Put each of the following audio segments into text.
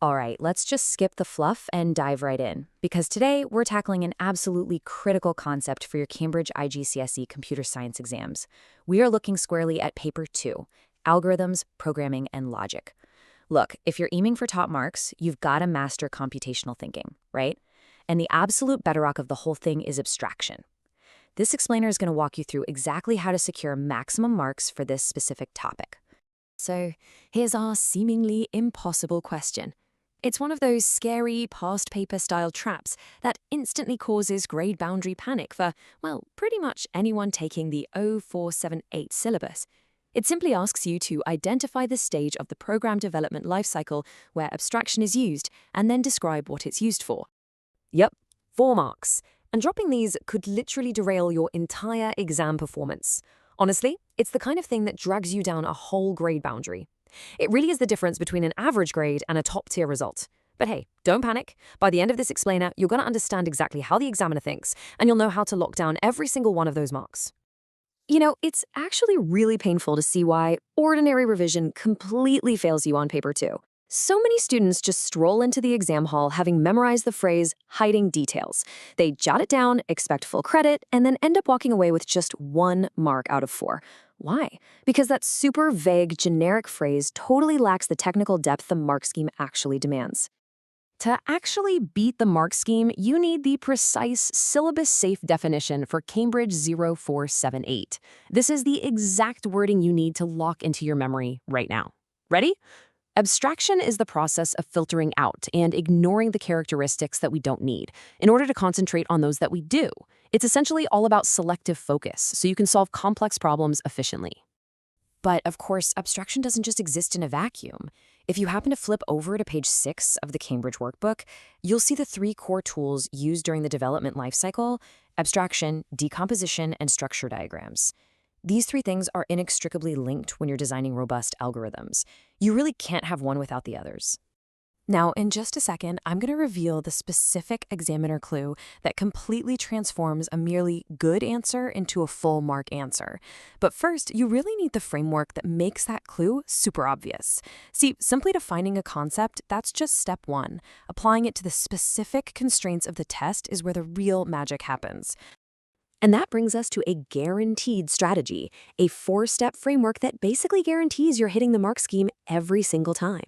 All right, let's just skip the fluff and dive right in, because today we're tackling an absolutely critical concept for your Cambridge IGCSE computer science exams. We are looking squarely at paper 2, algorithms, programming, and logic. Look, if you're aiming for top marks, you've got to master computational thinking, right? And the absolute bedrock of the whole thing is abstraction. This explainer is going to walk you through exactly how to secure maximum marks for this specific topic. So, here's our seemingly impossible question. It's one of those scary past paper style traps that instantly causes grade boundary panic for, well, pretty much anyone taking the 0478 syllabus. It simply asks you to identify the stage of the program development lifecycle where abstraction is used and then describe what it's used for. Yep, 4 marks. And dropping these could literally derail your entire exam performance. Honestly, it's the kind of thing that drags you down a whole grade boundary. It really is the difference between an average grade and a top-tier result. But hey, don't panic. By the end of this explainer, you're going to understand exactly how the examiner thinks, and you'll know how to lock down every single one of those marks. You know, it's actually really painful to see why ordinary revision completely fails you on paper 2. So many students just stroll into the exam hall having memorized the phrase hiding details. They jot it down, expect full credit, and then end up walking away with just 1 mark out of 4. Why? Because that super vague, generic phrase totally lacks the technical depth the mark scheme actually demands. To actually beat the mark scheme, you need the precise syllabus-safe definition for Cambridge 0478. This is the exact wording you need to lock into your memory right now. Ready? Abstraction is the process of filtering out and ignoring the characteristics that we don't need in order to concentrate on those that we do. It's essentially all about selective focus, so you can solve complex problems efficiently. But of course, abstraction doesn't just exist in a vacuum. If you happen to flip over to page 6 of the Cambridge workbook, you'll see the 3 core tools used during the development lifecycle: abstraction, decomposition, and structure diagrams. These 3 things are inextricably linked when you're designing robust algorithms. You really can't have one without the others. Now, in just a second, I'm going to reveal the specific examiner clue that completely transforms a merely good answer into a full mark answer. But first, you really need the framework that makes that clue super obvious. See, simply defining a concept, that's just step 1. Applying it to the specific constraints of the test is where the real magic happens. And that brings us to a guaranteed strategy, a 4-step framework that basically guarantees you're hitting the mark scheme every single time.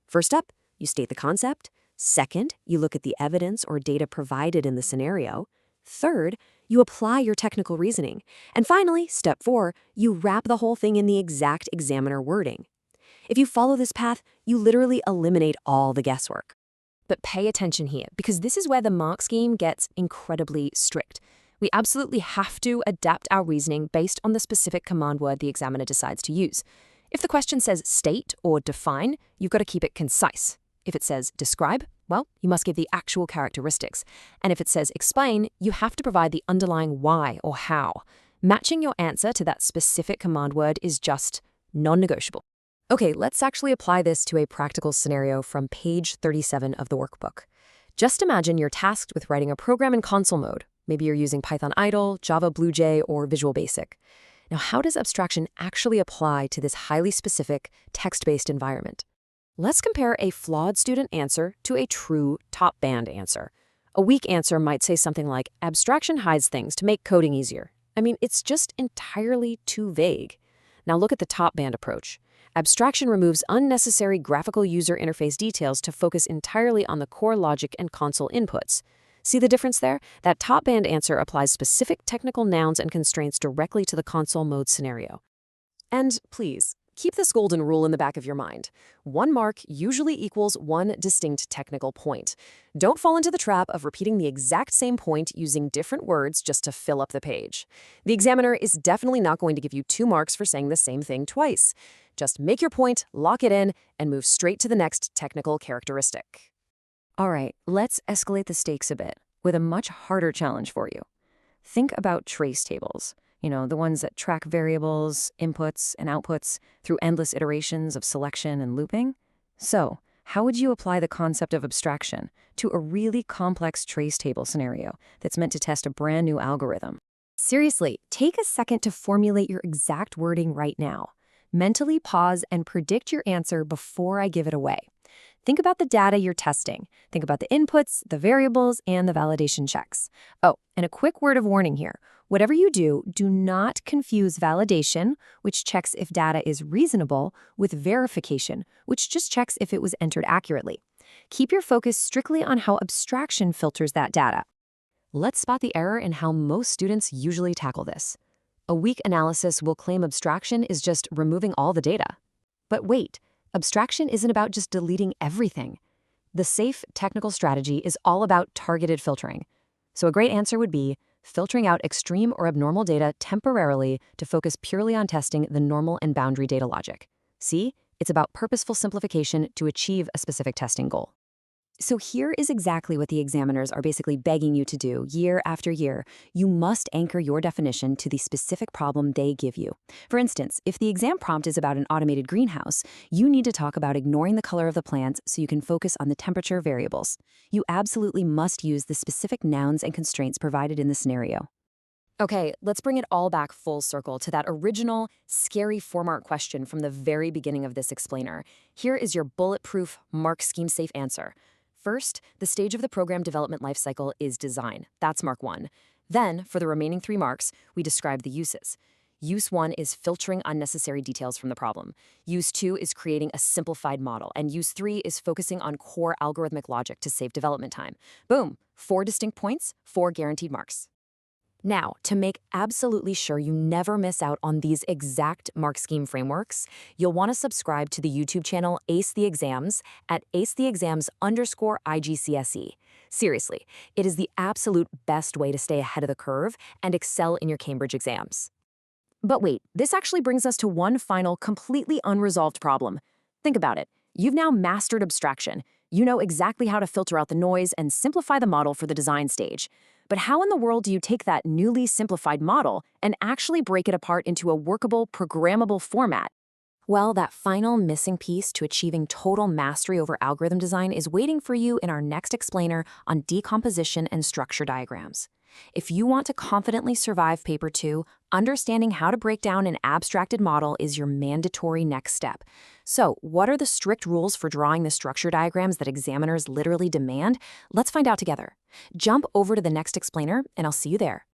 First up, you state the concept. Second, you look at the evidence or data provided in the scenario. Third, you apply your technical reasoning. And finally, step 4, you wrap the whole thing in the exact examiner wording. If you follow this path, you literally eliminate all the guesswork. But pay attention here, because this is where the mark scheme gets incredibly strict. We absolutely have to adapt our reasoning based on the specific command word the examiner decides to use. If the question says state or define, you've got to keep it concise. If it says describe, well, you must give the actual characteristics. And if it says explain, you have to provide the underlying why or how. Matching your answer to that specific command word is just non-negotiable. Okay, let's actually apply this to a practical scenario from page 37 of the workbook. Just imagine you're tasked with writing a program in console mode. Maybe you're using Python Idle, Java BlueJ, or Visual Basic. Now, how does abstraction actually apply to this highly specific, text-based environment? Let's compare a flawed student answer to a true top-band answer. A weak answer might say something like, abstraction hides things to make coding easier. I mean, it's just entirely too vague. Now look at the top-band approach. Abstraction removes unnecessary graphical user interface details to focus entirely on the core logic and console inputs. See the difference there? That top-band answer applies specific technical nouns and constraints directly to the console mode scenario. And please, keep this golden rule in the back of your mind. 1 mark usually equals 1 distinct technical point. Don't fall into the trap of repeating the exact same point using different words just to fill up the page. The examiner is definitely not going to give you 2 marks for saying the same thing twice. Just make your point, lock it in, and move straight to the next technical characteristic. All right, let's escalate the stakes a bit with a much harder challenge for you. Think about trace tables. You know, the ones that track variables, inputs, and outputs through endless iterations of selection and looping. So, how would you apply the concept of abstraction to a really complex trace table scenario that's meant to test a brand new algorithm? Seriously, take a second to formulate your exact wording right now. Mentally pause and predict your answer before I give it away. Think about the data you're testing. Think about the inputs, the variables, and the validation checks. Oh, and a quick word of warning here. Whatever you do, do not confuse validation, which checks if data is reasonable, with verification, which just checks if it was entered accurately. Keep your focus strictly on how abstraction filters that data. Let's spot the error in how most students usually tackle this. A weak analysis will claim abstraction is just removing all the data. But wait, abstraction isn't about just deleting everything. The safe technical strategy is all about targeted filtering. So a great answer would be filtering out extreme or abnormal data temporarily to focus purely on testing the normal and boundary data logic. See, it's about purposeful simplification to achieve a specific testing goal. So here is exactly what the examiners are basically begging you to do year after year. You must anchor your definition to the specific problem they give you. For instance, if the exam prompt is about an automated greenhouse, you need to talk about ignoring the color of the plants so you can focus on the temperature variables. You absolutely must use the specific nouns and constraints provided in the scenario. Okay, let's bring it all back full circle to that original, scary 4-mark question from the very beginning of this explainer. Here is your bulletproof, mark scheme safe answer. First, the stage of the program development lifecycle is design. That's mark 1. Then, for the remaining 3 marks, we describe the uses. Use 1 is filtering unnecessary details from the problem. Use 2 is creating a simplified model. And use 3 is focusing on core algorithmic logic to save development time. Boom! 4 distinct points, 4 guaranteed marks. Now, to make absolutely sure you never miss out on these exact mark scheme frameworks, you'll want to subscribe to the YouTube channel Ace the Exams at acetheexams_IGCSE. Seriously, it is the absolute best way to stay ahead of the curve and excel in your Cambridge exams. But wait, this actually brings us to one final, completely unresolved problem. Think about it. You've now mastered abstraction. You know exactly how to filter out the noise and simplify the model for the design stage. But how in the world do you take that newly simplified model and actually break it apart into a workable, programmable format? Well, that final missing piece to achieving total mastery over algorithm design is waiting for you in our next explainer on decomposition and structure diagrams. If you want to confidently survive Paper 2, understanding how to break down an abstracted model is your mandatory next step. So, what are the strict rules for drawing the structure diagrams that examiners literally demand? Let's find out together. Jump over to the next explainer, and I'll see you there.